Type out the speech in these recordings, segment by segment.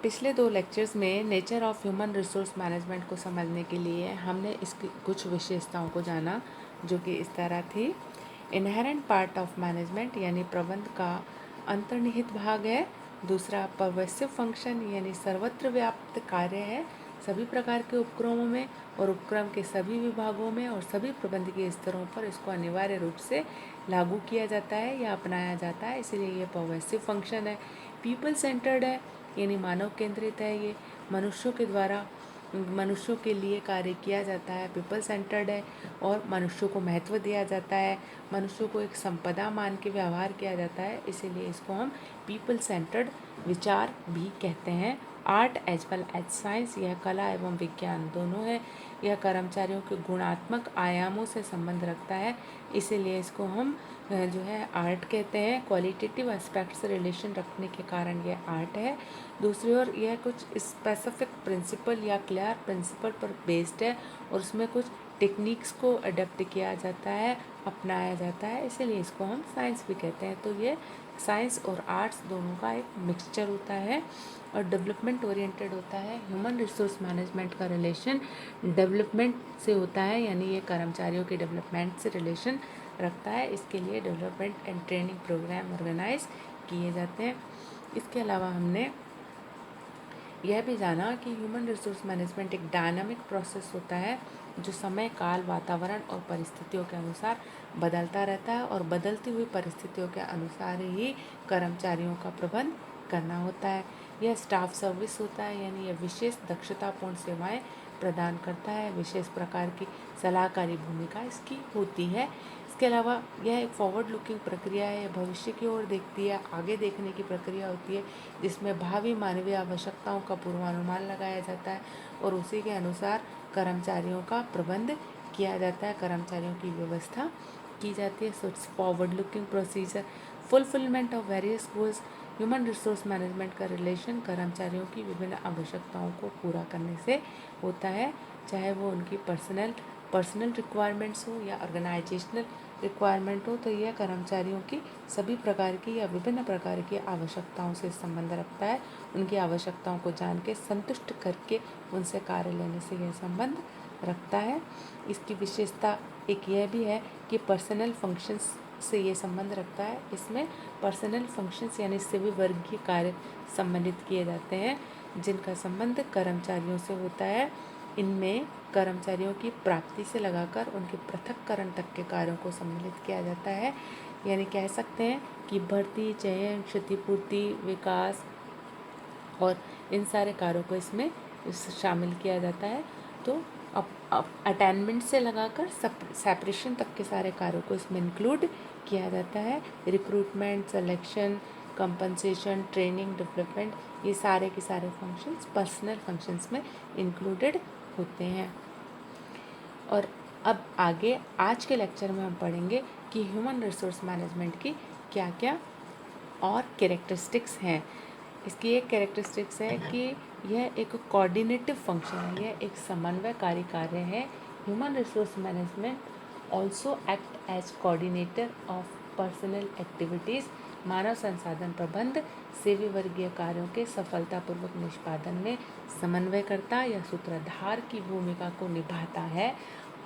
पिछले 2 लेक्चर्स में nature of human resource management को समझने के लिए हमने इसकी कुछ विशेषताओं को जाना, जो कि इस तरह थी। इनहेरेंट पार्ट ऑफ मैनेजमेंट यानी प्रबंध का अंतर्निहित भाग है। दूसरा, परवेसिव फंक्शन यानी सर्वत्र व्याप्त कार्य है सभी प्रकार के उपक्रमों में और उपक्रम के सभी विभागों में और सभी प्रबंधकीय स्तरों पर इसको अनिवार्य रूप से लागू किया जाता है या अपनाया जाता है, इसलिए ये परवेसिव फंक्शन है। पीपल सेंटर्ड है यानी मानव केंद्रित है, ये मनुष्यों के द्वारा मनुष्यों के लिए कार्य किया जाता है। पीपल सेंटर्ड है और मनुष्यों को महत्व दिया जाता है, मनुष्यों को एक संपदा मान के व्यवहार किया जाता है, इसीलिए इसको हम पीपल सेंटर्ड विचार भी कहते हैं। Art as well as science, यह कला एवं विज्ञान दोनों है। यह कर्मचारियों के गुणात्मक आयामों से संबंध रखता है, इसीलिए इसको हम जो है आर्ट कहते हैं। क्वालिटेटिव एस्पेक्ट से रिलेशन रखने के कारण यह आर्ट है। दूसरी ओर यह कुछ स्पेसिफिक प्रिंसिपल या क्लियर प्रिंसिपल पर बेस्ड है और उसमें कुछ टेक्निक्स को अडेप्ट किया जाता है, अपनाया जाता है, इसीलिए इसको हम साइंस भी कहते हैं। तो ये साइंस और आर्ट्स दोनों का एक मिक्सचर होता है और डेवलपमेंट ओरिएंटेड होता है। ह्यूमन रिसोर्स मैनेजमेंट का रिलेशन डेवलपमेंट से होता है, यानी ये कर्मचारियों के डेवलपमेंट से रिलेशन रखता है। इसके लिए development and training programme organise किए जाते हैं। इसके अलावा हमने यह भी जाना कि ह्यूमन रिसोर्स मैनेजमेंट एक डायनामिक प्रोसेस होता है जो समय, काल, वातावरण और परिस्थितियों के अनुसार बदलता रहता है और बदलती हुई परिस्थितियों के अनुसार ही कर्मचारियों का प्रबंध करना होता है। यह स्टाफ सर्विस होता है, यानी यह विशेष दक्षतापूर्ण सेवाएं प्रदान करता है, विशेष प्रकार की सलाहकारी भूमिका इसकी होती है। इसके अलावा यह एक फॉरवर्ड लुकिंग प्रक्रिया है, यह भविष्य की ओर देखती है, आगे देखने की प्रक्रिया होती है, जिसमें भावी मानवीय आवश्यकताओं का पूर्वानुमान लगाया जाता है और उसी के अनुसार कर्मचारियों का प्रबंध किया जाता है, कर्मचारियों की व्यवस्था की जाती है। So it's forward looking procedure. Fulfilment of various goals, human resource management का रिलेशन कर्मचारियों की विभिन्न आवश्यकताओं को पूरा करने से होता है, चाहे वो उनकी पर्सनल रिक्वायरमेंट्स हो या ऑर्गेनाइजेशनल रिक्वायरमेंट हो। तो यह कर्मचारियों की सभी प्रकार की या विभिन्न प्रकार की आवश्यकताओं से संबंध रखता है। उनकी आवश्यकताओं को जान के संतुष्ट करके उनसे कार्य लेने से यह संबंध रखता है। इसकी विशेषता एक यह भी है कि पर्सनल फंक्शंस से ये संबंध रखता है। इसमें पर्सनल फंक्शंस यानी सभी वर्गीय कार्य सम्मिलित किए जाते हैं जिनका संबंध कर्मचारियों से होता है। इनमें कर्मचारियों की प्राप्ति से लगाकर उनके पृथक्करण तक के कार्यों को सम्मिलित किया जाता है, यानी कह सकते हैं कि भर्ती, चयन, क्षतिपूर्ति, विकास और इन सारे कार्यों को इसमें शामिल किया जाता है। तो अटेनमेंट से लगाकर सेपरेशन तक के सारे कार्यों को इसमें इंक्लूड किया जाता है। Recruitment, selection, compensation, training, development, ये सारे के सारे फंक्शंस पर्सनल फंक्शंस में इंक्लूडेड होते हैं। और अब आगे आज के लेक्चर में हम पढ़ेंगे कि ह्यूमन रिसोर्स मैनेजमेंट की क्या क्या और कैरेक्टरिस्टिक्स हैं। इसकी एक कैरेक्टरिस्टिक्स है कि यह एक कोऑर्डिनेटिव फंक्शन है, यह एक समन्वयकारी कार्य है। Human resource management also act as coordinator of personal activities, मानव संसाधन प्रबंध सेवी वर्गीय कार्यों के सफलतापूर्वक निष्पादन में समन्वयकर्ता या सूत्रधार की भूमिका को निभाता है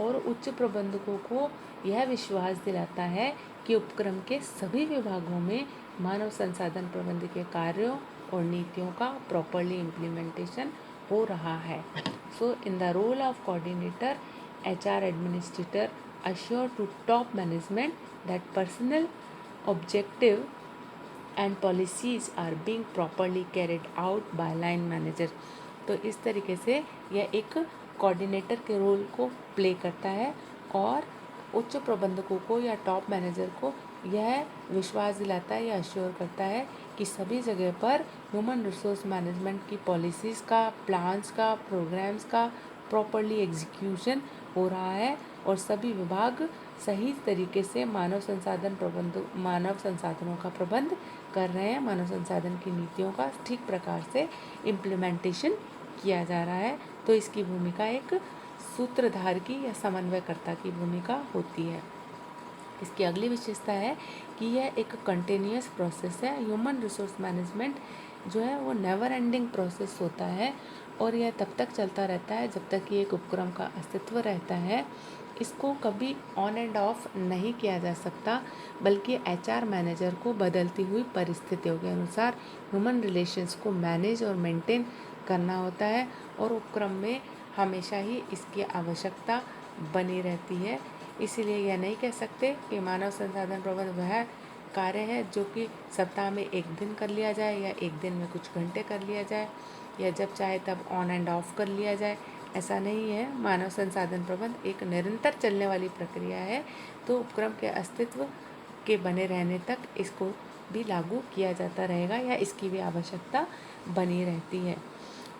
और उच्च प्रबंधकों को यह विश्वास दिलाता है कि उपक्रम के सभी विभागों में मानव संसाधन प्रबंध के कार्यों और नीतियों का प्रॉपरली इम्प्लीमेंटेशन हो रहा है। So in the role of coordinator, HR administrator assure to top management that personal objective and policies are being properly carried out by line manager। तो इस तरीके से यह एक कोऑर्डिनेटर के रोल को प्ले करता है और उच्च प्रबंधकों को या टॉप मैनेजर को यह विश्वास दिलाता है या अश्योर करता है कि सभी जगह पर ह्यूमन रिसोर्स मैनेजमेंट की पॉलिसीज़ का, प्लान्स का, प्रोग्राम्स का प्रॉपरली एग्जीक्यूशन हो रहा है और सभी विभाग सही तरीके से मानव संसाधनों का प्रबंध कर रहे हैं, मानव संसाधन की नीतियों का ठीक प्रकार से इम्प्लीमेंटेशन किया जा रहा है। तो इसकी भूमिका एक सूत्रधार की या समन्वयकर्ता की भूमिका होती है। इसकी अगली विशेषता है कि यह एक कंटिन्यूअस प्रोसेस है। ह्यूमन रिसोर्स मैनेजमेंट जो है वो नेवर एंडिंग प्रोसेस होता है और यह तब तक चलता रहता है जब तक कि एक उपक्रम का अस्तित्व रहता है। इसको कभी ऑन एंड ऑफ नहीं किया जा सकता, बल्कि एचआर मैनेजर को बदलती हुई परिस्थितियों के अनुसार ह्यूमन रिलेशंस को मैनेज और मेंटेन करना होता है और उपक्रम में हमेशा ही इसकी आवश्यकता बनी रहती है। इसीलिए यह नहीं कह सकते कि मानव संसाधन प्रबंधन वह कार्य है जो कि सप्ताह में एक दिन कर लिया जाए या एक दिन में कुछ घंटे कर लिया जाए या जब चाहे तब ऑन एंड ऑफ कर लिया जाए। ऐसा नहीं है। मानव संसाधन प्रबंधन एक निरंतर चलने वाली प्रक्रिया है, तो उपक्रम के अस्तित्व के बने रहने तक इसको भी लागू किया जाता रहेगा या इसकी भी आवश्यकता बनी रहती है।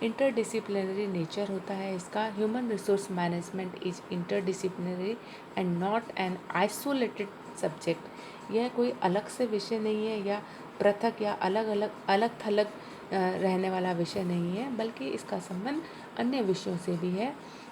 इंटरडिसिप्लिनरी नेचर होता है इसका। Human resource management is interdisciplinary and not an isolated subject. यह कोई अलग से विषय नहीं है या पृथक या अलग थलग रहने वाला विषय नहीं है, बल्कि इसका संबंध अन्य विषयों से भी है।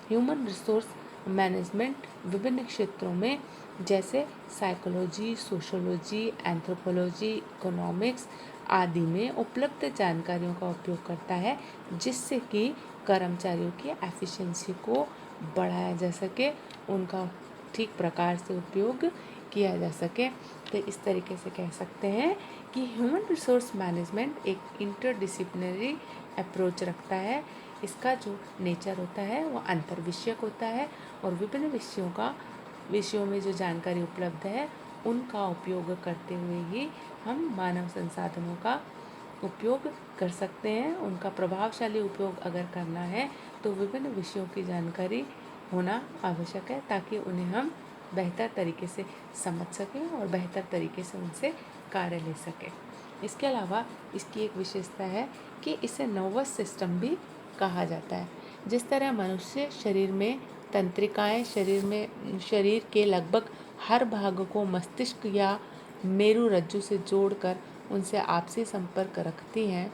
ह्यूमन रिसोर्स मैनेजमेंट विभिन्न क्षेत्रों में जैसे साइकोलॉजी, सोशोलॉजी, एंथ्रोपोलॉजी, इकोनॉमिक्स आदि में उपलब्ध जानकारियों का उपयोग करता है, जिससे कि कर्मचारियों की एफिशिएंसी को बढ़ाया जा सके, उनका ठीक प्रकार से उपयोग किया जा सके। तो इस तरीके से कह सकते हैं कि ह्यूमन रिसोर्स मैनेजमेंट एक इंटरडिसिप्लिनरी अप्रोच रखता है। इसका जो नेचर होता है वो अंतर विषयक होता है और विभिन्न विषयों में जो जानकारी उपलब्ध है उनका उपयोग करते हुए ही हम मानव संसाधनों का उपयोग कर सकते हैं। उनका प्रभावशाली उपयोग अगर करना है तो विभिन्न विषयों की जानकारी होना आवश्यक है, ताकि उन्हें हम बेहतर तरीके से समझ सकें और बेहतर तरीके से उनसे कार्य ले सकें। इसके अलावा इसकी एक विशेषता है कि इसे नर्वस सिस्टम भी कहा जाता है। जिस तरह मनुष्य शरीर में तंत्रिकाएं शरीर के लगभग हर भाग को मस्तिष्क या मेरुरज्जु से जोड़कर उनसे आपसी संपर्क रखती हैं,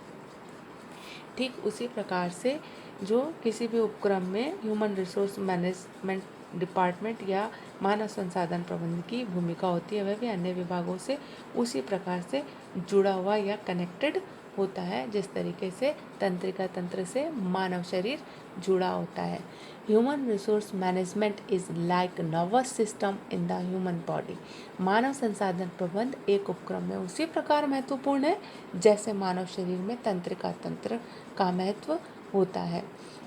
ठीक उसी प्रकार से जो किसी भी उपक्रम में ह्यूमन रिसोर्स मैनेजमेंट डिपार्टमेंट या मानव संसाधन प्रबंधन की भूमिका होती है, वह भी अन्य विभागों से उसी प्रकार से जुड़ा हुआ या कनेक्टेड होता है जिस तरीके से तंत्रिका तंत्र से मानव शरीर जुड़ा होता है। Human resource management is like nervous system in the human body. मानव संसाधन प्रबंध एक उपक्रम में उसी प्रकार महत्वपूर्ण है जैसे मानव शरीर में तंत्रिका तंत्र का महत्व होता है।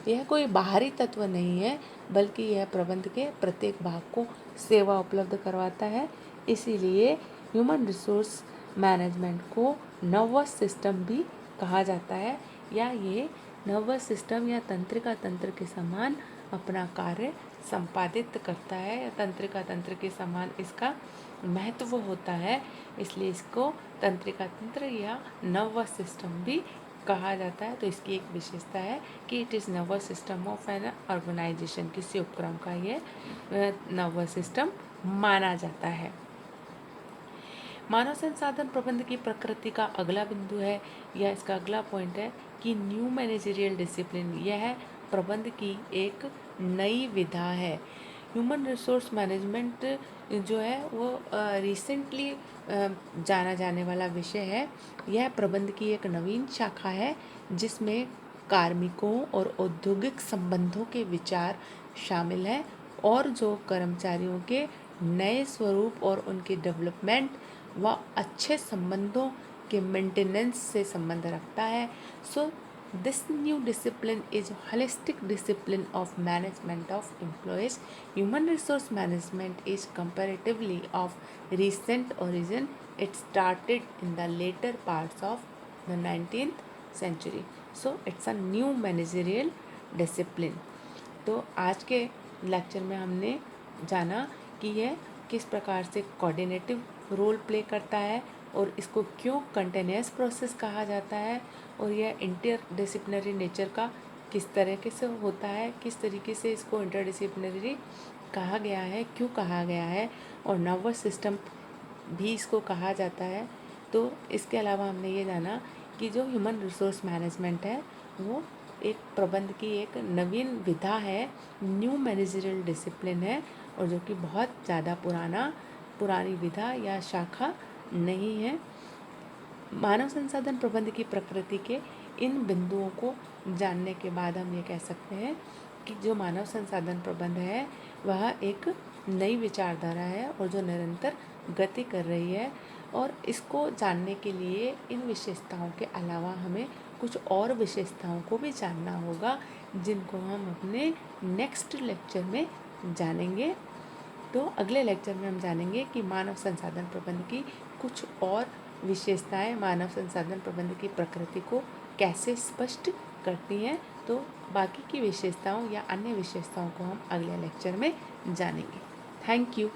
यह कोई बाहरी तत्व नहीं है, बल्कि यह प्रबंध के प्रत्येक भाग को सेवा उपलब्ध करवाता है। इसीलिए ह्यूमन रिसोर्स मैनेजमेंट को नर्वस सिस्टम भी कहा जाता है, या ये नर्वस सिस्टम या तंत्रिका तंत्र के समान अपना कार्य संपादित करता है, या तंत्रिका तंत्र के समान इसका महत्व होता है। इसलिए इसको तंत्रिका तंत्र या नर्वस सिस्टम भी कहा जाता है। तो इसकी एक विशेषता है कि it is nervous system of an organisation. किसी उपक्रम का ये नर्वस सिस्टम माना जाता है। मानव संसाधन प्रबंध की प्रकृति का अगला बिंदु है या इसका अगला पॉइंट है कि न्यू मैनेजरियल डिसिप्लिन। यह प्रबंध की एक नई विधा है। ह्यूमन रिसोर्स मैनेजमेंट जो है वो रिसेंटली जाना जाने वाला विषय है। यह प्रबंध की एक नवीन शाखा है जिसमें कार्मिकों और औद्योगिक संबंधों के विचार शामिल हैं और जो कर्मचारियों के नए स्वरूप और उनके डेवलपमेंट व अच्छे संबंधों के मेंटेनेंस से संबंध रखता है। So this new discipline is holistic discipline of management of employees. Human resource management is comparatively of recent origin. It started in the later parts of the 19th century. So it's a new managerial discipline. तो आज के lecture में हमने जाना कि यह किस प्रकार से कोऑर्डिनेटिव रोल प्ले करता है और इसको क्यों कंटिन्यूअस प्रोसेस कहा जाता है, और यह इंटरडिसिप्लिनरी नेचर का किस तरीके से होता है, किस तरीके से इसको इंटरडिसिप्लिनरी कहा गया है, क्यों कहा गया है, और नर्वस सिस्टम भी इसको कहा जाता है। तो इसके अलावा हमने ये जाना कि जो ह्यूमन रिसोर्स मैनेजमेंट है वो एक प्रबंध की एक नवीन विधा है, न्यू मैनेजरियल डिसिप्लिन है, और जो कि बहुत ज़्यादा पुरानी विधा या शाखा नहीं है। मानव संसाधन प्रबंध की प्रकृति के इन बिंदुओं को जानने के बाद हम ये कह सकते हैं कि जो मानव संसाधन प्रबंध है वह एक नई विचारधारा है और जो निरंतर गति कर रही है। और इसको जानने के लिए इन विशेषताओं के अलावा हमें कुछ और विशेषताओं को भी जानना होगा, जिनको हम अपने नेक्स्ट लेक्चर में जानेंगे। तो अगले लेक्चर में हम जानेंगे कि मानव संसाधन प्रबंध की कुछ और विशेषताएं मानव संसाधन प्रबंध की प्रकृति को कैसे स्पष्ट करती हैं। तो बाकी की विशेषताओं या अन्य विशेषताओं को हम अगले लेक्चर में जानेंगे। Thank you.